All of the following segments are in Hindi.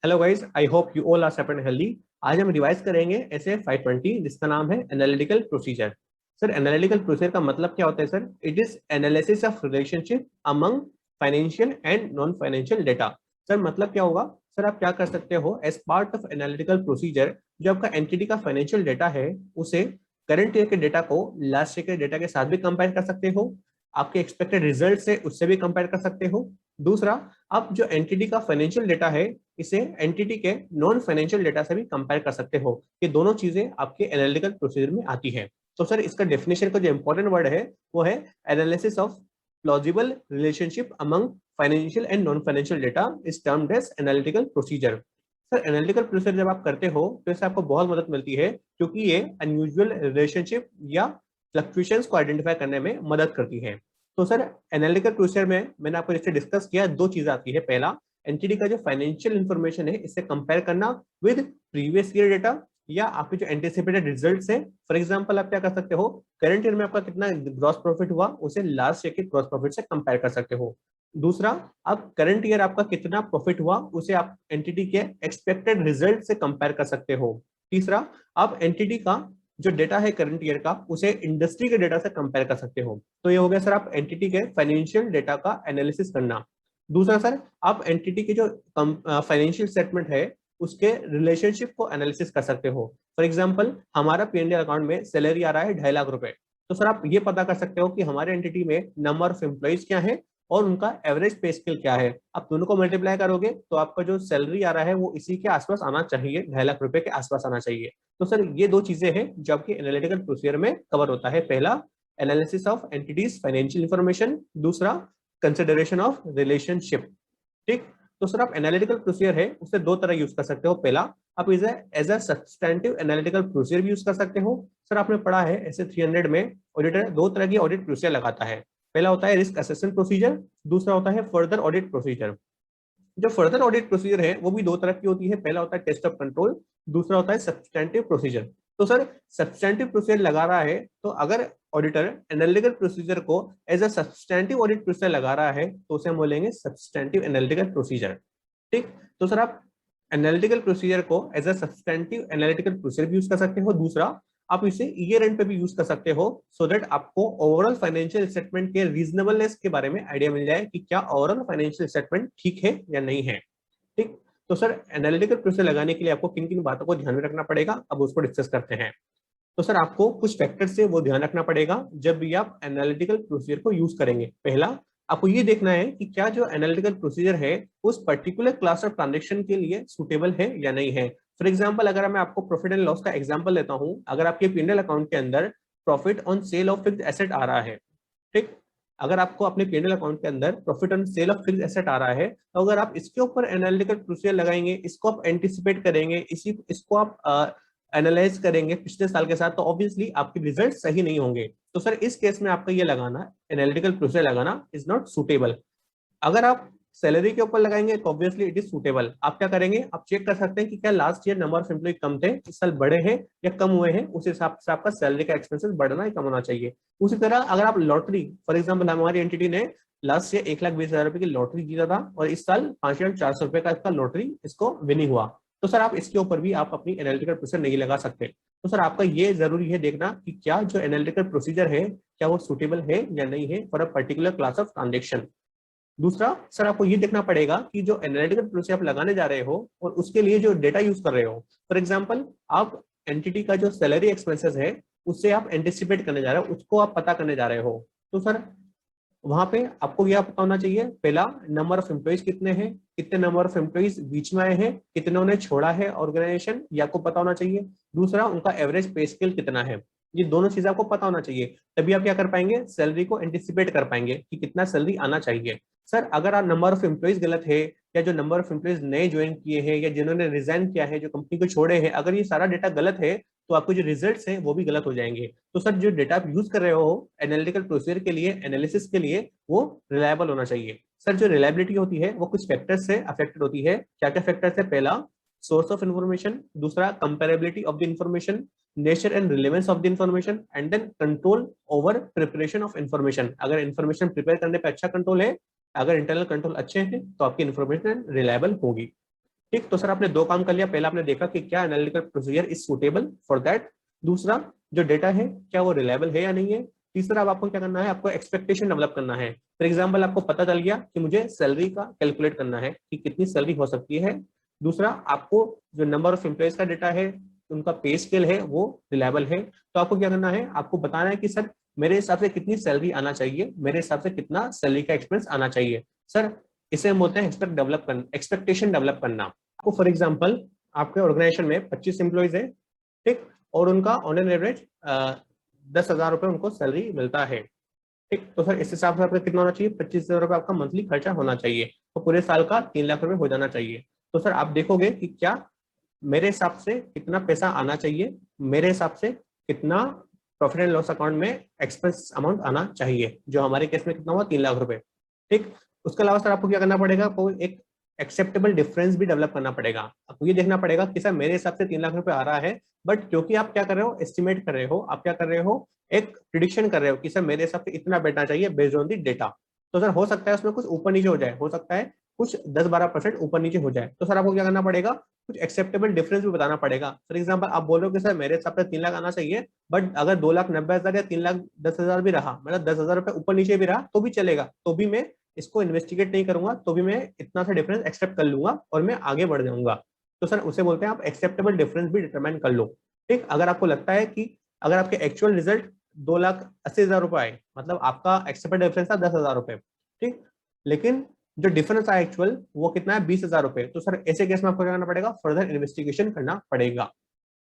Hello guys, I hope you all are safe and healthy. आज हम रिवाइज करेंगे ऐसे 520 जिसका नाम है analytical procedure. Sir, analytical procedure का मतलब क्या होता है? Sir, it is analysis of relationship among financial and non financial data. Sir, मतलब क्या होगा? सर, आप क्या कर सकते हो as part of analytical procedure, जो आपका एंटिटी का फाइनेंशियल डेटा है उसे करंट ईयर के डेटा को लास्ट ईयर के डेटा के साथ भी कंपेयर कर सकते हो। आपके एक्सपेक्टेड रिजल्ट से उससे भी कंपेयर कर सकते हो। दूसरा, आप जो एंटिटी का फाइनेंशियल डेटा है इसे एंटिटी के नॉन फाइनेंशियल डेटा से भी कंपेयर कर सकते हो। ये दोनों चीजें आपके एनालिटिकल प्रोसीजर में आती है। तो सर, इसका डेफिनेशन का जो इंपॉर्टेंट वर्ड है वो है analysis of plausible relationship among financial and non financial data is termed as analytical procedure. Sir, analytical procedure जब आप करते हो तो इससे आपको बहुत मदद मिलती है, क्योंकि ये अनयूजुअल रिलेशनशिप या फ्लक्चुएशंस को आइडेंटिफाई करने में मदद करती है। तो सर, एनालिटिकल प्रोसीजर में मैंने आपको जैसे डिस्कस किया, दो चीजें आती है। पहला, एंटिटी का जो फाइनेंशियल इंफॉर्मेशन है इससे कंपेयर करना विद प्रीवियस ईयर डेटा या आपके जो एंटिसिपेटेड रिजल्ट्स है। फॉर एग्जांपल, आप क्या कर सकते हो, करंट ईयर में आपका कितना ग्रॉस प्रॉफिट हुआ उसे लास्ट ईयर के ग्रॉस प्रॉफिट से कंपेयर कर सकते हो। दूसरा, आप करंट ईयर आपका कितना प्रॉफिट हुआ उसे आप एंटिटी के एक्सपेक्टेड रिजल्ट से कंपेयर कर सकते हो। तीसरा, आप एंटिटी का जो डेटा है करंट ईयर का उसे इंडस्ट्री के डेटा से कंपेयर कर सकते हो। तो ये हो गया सर आप एंटिटी के फाइनेंशियल डेटा का एनालिसिस करना। दूसरा सर, आप एंटिटी की जो फाइनेंशियल स्टेटमेंट है उसके रिलेशनशिप को एनालिसिस कर सकते हो। फॉर एग्जांपल, हमारा पीएनएल अकाउंट में सैलरी आ रहा है 2.5 लाख रुपए। तो सर, आप ये पता कर सकते हो कि हमारे एंटिटी में नंबर ऑफ एम्प्लॉइज क्या है और उनका एवरेज पे स्केल क्या है। आप दोनों को मल्टीप्लाई करोगे तो आपका जो सैलरी आ रहा है वो इसी के आसपास आना चाहिए, 2.5 लाख रुपए के आसपास आना चाहिए। तो सर, ये दो चीजें हैं जो आपकी एनालिटिकल प्रोसीजर में कवर होता है। पहला, analysis of entities financial information. दूसरा, कंसिडरेशन ऑफ रिलेशनशिप। ठीक। तो सर, आप एनालिटिकल प्रोसीजर है उसे दो तरह यूज कर सकते हो। पहला, आप इसे as a substantive analytical procedure भी यूज कर सकते हो। सर, आपने पढ़ा है ऐसे 300 में ऑडिटर दो तरह की ऑडिट प्रोसीजर लगाता है। पहला होता है रिस्क असेसमेंट प्रोसीजर, दूसरा होता है फर्दर ऑडिट प्रोसीजर। जो फर्दर ऑडिट प्रोसीजर है वो भी दो तरह की होती है। पहला होता है टेस्ट ऑफ कंट्रोल, दूसरा होता है सब्सटैंटिव प्रोसीजर। तो सर, सब्सटैंटिव प्रोसीजर लगा रहा है तो अगर ऑडिटर एनालिटिकल प्रोसीजर को as a substantive audit procedure लगा रहा है तो उसे हम बोलेंगे सब्सटैंटिव एनालिटिकल प्रोसीजर। ठीक। तो सर, आप एनालिटिकल प्रोसीजर को as a substantive analytical procedure भी यूज कर सकते हो। दूसरा, आप इसे ईयर एंड पे भी यूज कर सकते हो, सो दैट आपको ओवरऑल फाइनेंशियल स्टेटमेंट के रीजनेबलनेस के बारे में आइडिया मिल जाए कि क्या ओवरऑल फाइनेंशियल स्टेटमेंट ठीक है या नहीं है। ठीक। तो सर, एनालिटिकल प्रोसीजर लगाने के लिए आपको किन किन बातों को ध्यान में रखना पड़ेगा, अब उसको डिस्कस करते हैं। तो सर, आपको कुछ फैक्टर से वो ध्यान रखना पड़ेगा जब भी आप एनालिटिकल प्रोसीजर को यूज करेंगे। पहला, आपको ये देखना है कि क्या जो एनालिटिकल प्रोसीजर है उस पर्टिकुलर क्लास ऑफ ट्रांजेक्शन के लिए सुटेबल है या नहीं है। फॉर एग्जांपल, अगर मैं आपको प्रॉफिट एंड लॉस का एग्जांपल लेता हूं, अगर आपके पीएनएल अकाउंट के अंदर profit on sale of fixed asset आ रहा है। ठीक। अगर आपको अपने पीएनएल अकाउंट के अंदर profit on sale of fixed asset आ रहा है, तो अगर आप इसके ऊपर एनालिटिकल प्रोसीजर लगाएंगे, इसको आप एंटिसिपेट करेंगे, इसको आप एनालाइज करेंगे पिछले साल के साथ, तो ऑब्वियसली आपके रिजल्ट सही नहीं होंगे। तो सर, इस केस में आपका ये लगाना, एनालिटिकल प्रोसीजर लगाना इज नॉट सुटेबल। अगर आप सैलरी के ऊपर लगाएंगे तो ऑब्वियसली इट इज सुटेबल। आप क्या करेंगे, आप चेक कर सकते हैं कि क्या last year number of employ कम थे, इस साल बढ़े हैं या कम हुए हैं, उस हिसाब से आपका सैलरी का एक्सपेंसेस बढ़ना या कम होना चाहिए। उसी तरह अगर आप लॉटरी, फॉर एग्जाम्पल हमारी एंटिटी ने लास्ट ईयर 1,20,000 रुपए की लॉटरी जीता था और इस साल 5,400 रुपए का इसका लॉटरी इसको विनिंग हुआ, तो सर आप इसके ऊपर भी आप अपनी एनालिटिकल प्रोसीजर नहीं लगा सकते। तो सर, आपका ये जरूरी है देखना कि क्या जो एनालिटिकल प्रोसीजर है क्या वो सुटेबल है या नहीं है for a particular class of transaction. दूसरा, सर आपको ये देखना पड़ेगा कि जो एनालिटिकल प्रोसीजर आप लगाने जा रहे हो और उसके लिए जो डेटा यूज कर रहे हो, फॉर एग्जांपल आप एंटिटी का जो सैलरी एक्सपेंसेस है उससे आप एंटिसिपेट करने जा रहे हो, उसको आप पता करने जा रहे हो। तो सर, वहां पे आपको यह पता होना चाहिए, पहला, नंबर ऑफ एम्प्लॉइज कितने हैं, कितने नंबर ऑफ एम्प्लॉइज बीच में आए हैं, कितनों ने छोड़ा है ऑर्गेनाइजेशन, ये आपको पता होना चाहिए। दूसरा, उनका एवरेज पे स्केल कितना है। ये दोनों चीजें आपको पता होना चाहिए, तभी आप क्या कर पाएंगे, सैलरी को एंटिसिपेट कर पाएंगे कि कितना सैलरी आना चाहिए। सर, अगर आप नंबर ऑफ एम्प्लॉइज गलत है या जो नंबर ऑफ एम्प्लॉइज नए ज्वाइन किए हैं या जिन्होंने रिजाइन किया है, जो कंपनी को छोड़े हैं, अगर ये सारा डेटा गलत है तो आपको जो रिजल्ट्स हैं वो भी गलत हो जाएंगे। तो सर, जो डेटा आप यूज कर रहे हो एनालिटिकल प्रोसीजर के लिए, एनालिसिस के लिए, वो रिलायबल होना चाहिए। सर, जो रिलायबिलिटी होती है वो कुछ फैक्टर्स से अफेक्टेड होती है। क्या क्या फैक्टर्स है? पहला, सोर्स ऑफ इन्फॉर्मेशन। दूसरा, comparability of the information, nature and relevance of the information, and then control over preparation of information. अगर इन्फॉर्मेशन प्रिपेयर करने पे अच्छा कंट्रोल है, अगर इंटरनल कंट्रोल अच्छे हैं तो आपकी इन्फॉर्मेशन रिलायबल होगी। ठीक, तो सर आपने दो काम कर लिया। पहला आपने देखा कि क्या analytical procedure is suitable for that. दूसरा, जो डेटा है क्या वो रिलायबल है या नहीं है। तीसरा, अब आपको क्या करना है, आपको एक्सपेक्टेशन डेवलप करना है। फॉर एग्जाम्पल, आपको पता चल गया कि मुझे सैलरी का कैलकुलेट करना है कि कितनी सैलरी हो सकती है। दूसरा, आपको जो नंबर ऑफ एम्प्लॉयज का डेटा है, उनका पे स्केल है, वो रिलायबल है। तो आपको क्या करना है, आपको बताना है कि सर मेरे हिसाब से कितनी सैलरी आना चाहिए, मेरे हिसाब से कितना सैलरी का एक्सपेंस आना चाहिए। सर इसे हम बोलते हैं एक्सपेक्टेशन डेवलप करना। आपको फॉर एग्जाम्पल, आपके ऑर्गेनाइजेशन में 25 एम्प्लॉइज है, ठीक, और उनका ऑन एन एवरेज 10,000 रुपये उनको सैलरी मिलता है। ठीक, तो सर इस हिसाब से आपका कितना होना चाहिए, 25,000 रुपये आपका मंथली खर्चा होना चाहिए। तो पूरे साल का 3 लाख रुपए हो जाना चाहिए। तो सर आप देखोगे कि क्या मेरे हिसाब से कितना पैसा आना चाहिए, मेरे हिसाब से कितना प्रॉफिट एंड लॉस अकाउंट में एक्सपेंस अमाउंट आना चाहिए, जो हमारे केस में कितना हुआ, 3 लाख रुपए। ठीक, उसके अलावा सर आपको क्या करना पड़ेगा, आपको एक एक्सेप्टेबल डिफरेंस भी डेवलप करना पड़ेगा। आपको ये देखना पड़ेगा कि सर मेरे हिसाब से 3 लाख रुपए आ रहा है, बट क्योंकि आप क्या कर रहे हो, एस्टिमेट कर रहे हो, आप क्या कर रहे हो, एक प्रिडिक्शन कर रहे हो कि सर मेरे हिसाब से इतना बैठना चाहिए बेस्ड ऑन दी डेटा। तो सर हो सकता है उसमें कुछ ऊपर नीचे हो जाए, हो सकता है कुछ 10-12% ऊपर नीचे हो जाए। तो सर आपको क्या करना पड़ेगा, कुछ एक्सेप्टेबल डिफरेंस भी बताना पड़ेगा। फॉर एग्जांपल, आप बोल रहे हो कि सर मेरे हिसाब से 3 लाख आना चाहिए, बट अगर 2,90,000 या 3,10,000 भी रहा, मतलब 10,000 रुपए ऊपर नीचे भी रहा तो भी चलेगा, तो भी मैं इसको इन्वेस्टिगेट नहीं करूंगा, तो भी मैं इतना सा डिफरेंस एक्सेप्ट कर लूंगा और मैं आगे बढ़ जाऊंगा। तो सर उसे बोलते हैं आप एक्सेप्टेबल डिफरेंस भी डिटरमाइन कर लो। ठीक, अगर आपको लगता है कि अगर आपके एक्चुअल रिजल्ट 2,80,000 रुपए आए, मतलब आपका एक्सेप्टेड डिफरेंस था 10,000 रुपए, ठीक, लेकिन जो डिफरेंस आया एक्चुअल वो कितना है, 20,000 रुपए। तो सर ऐसे केस में आपको क्या करना पड़ेगा, फर्दर इन्वेस्टिगेशन करना पड़ेगा।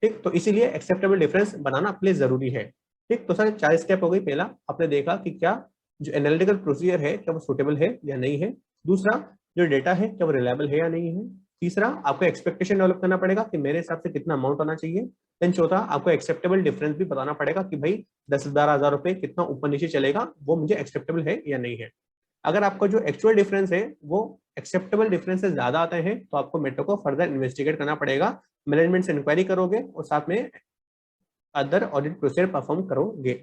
ठीक, तो इसीलिए एक्सेप्टेबल डिफरेंस बनाना प्लीज जरूरी है। ठीक, तो सर 4 स्टेप हो गई। पहला, आपने देखा कि क्या जो एनालिटिकल प्रोसीजर है क्या वो सुटेबल है या नहीं है। दूसरा, जो डेटा है क्या वो रिलायबल है या नहीं है। तीसरा, आपको एक्सपेक्टेशन डेवलप करना पड़ेगा कि मेरे हिसाब से कितना अमाउंट आना चाहिए। देन चौथा, आपको एक्सेप्टेबल डिफरेंस भी बताना पड़ेगा कि भाई 10-12,000 रुपए कितना ऊपर नीचे चलेगा, वो मुझे एक्सेप्टेबल है या नहीं है। अगर आपका जो एक्चुअल डिफरेंस है वो एक्सेप्टेबल डिफरेंस से ज्यादा आते हैं, तो आपको मेट्रो को फर्दर इन्वेस्टिगेट करना पड़ेगा, मैनेजमेंट से इंक्वायरी करोगे और साथ में अदर ऑडिट प्रोसीजर परफॉर्म करोगे।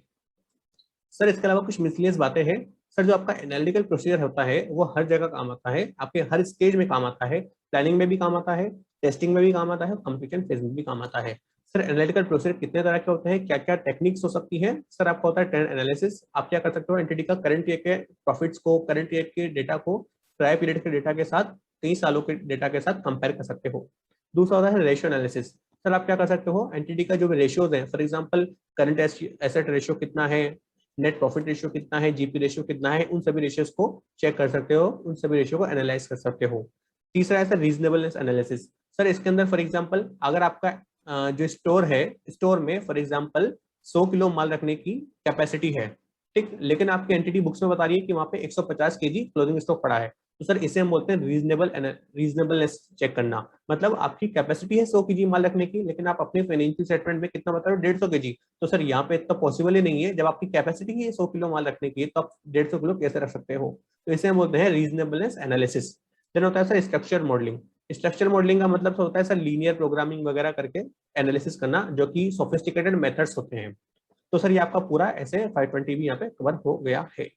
सर इसके अलावा कुछ मिसलियस बातें हैं। सर जो आपका एनालिटिकल प्रोसीजर होता है वो हर जगह काम आता है, आपके हर स्टेज में काम आता है। प्लानिंग में भी काम आता है, टेस्टिंग में भी काम आता है, कंप्लीशन फेज में भी काम आता है। सर एनालिटिकल प्रोसीजर कितने तरह के होते हैं, क्या क्या टेक्निक्स हो सकती है। सर आपका होता है ट्रेंड एनालिसिस। आप क्या कर सकते हो, एंटिटी का करंट ईयर के प्रॉफिट्स को, करंट ईयर के डेटा को प्रायर पीरियड के डेटा के साथ, कई सालों के डेटा के साथ कंपेयर कर सकते हो। दूसरा होता है रेशियो एनालिसिस। सर आप क्या कर सकते हो, एंटिटी का जो भी रेशियोज है, for example current asset ratio कितना है, नेट प्रॉफिट रेशियो कितना है, जीपी रेशियो कितना है, उन सभी रेशियोज को चेक कर सकते हो, उन सभी रेशियो को एनालाइज कर सकते हो। तीसरा है सर रीजनेबलनेस एनालिसिस। सर इसके अंदर फॉर एग्जांपल अगर आपका जो स्टोर है, स्टोर में फॉर एग्जांपल 100 किलो माल रखने की कैपेसिटी है, ठीक, लेकिन आपकी एंटिटी बुक्स में बता रही है कि वहां पे 150 केजी क्लोजिंग स्टॉक पड़ा है। तो सर इसे हम बोलते हैं रीजनेबलनेस चेक करना। मतलब आपकी कैपेसिटी है 100 केजी माल रखने की, लेकिन आप अपने फाइनेंशियल स्टेटमेंट में कितना बता रहे हो, 150 केजी। तो सर यहाँ पे इतना पॉसिबल ही नहीं है, जब आपकी कैपेसिटी ही 100 किलो माल रखने की, तो आप 150 किलो कैसे रख सकते हो। तो इसे हम बोलते हैं रीजनेबलनेस एनालिसिस। देन होता है sir structure modelling. Structure modelling का मतलब होता है सर लीनियर प्रोग्रामिंग वगैरह करके एनालिसिस करना, जो कि सोफिस्टिकेटेड मेथड्स होते हैं। तो सर ये आपका पूरा ऐसे 520 भी यहाँ पे कवर हो गया है।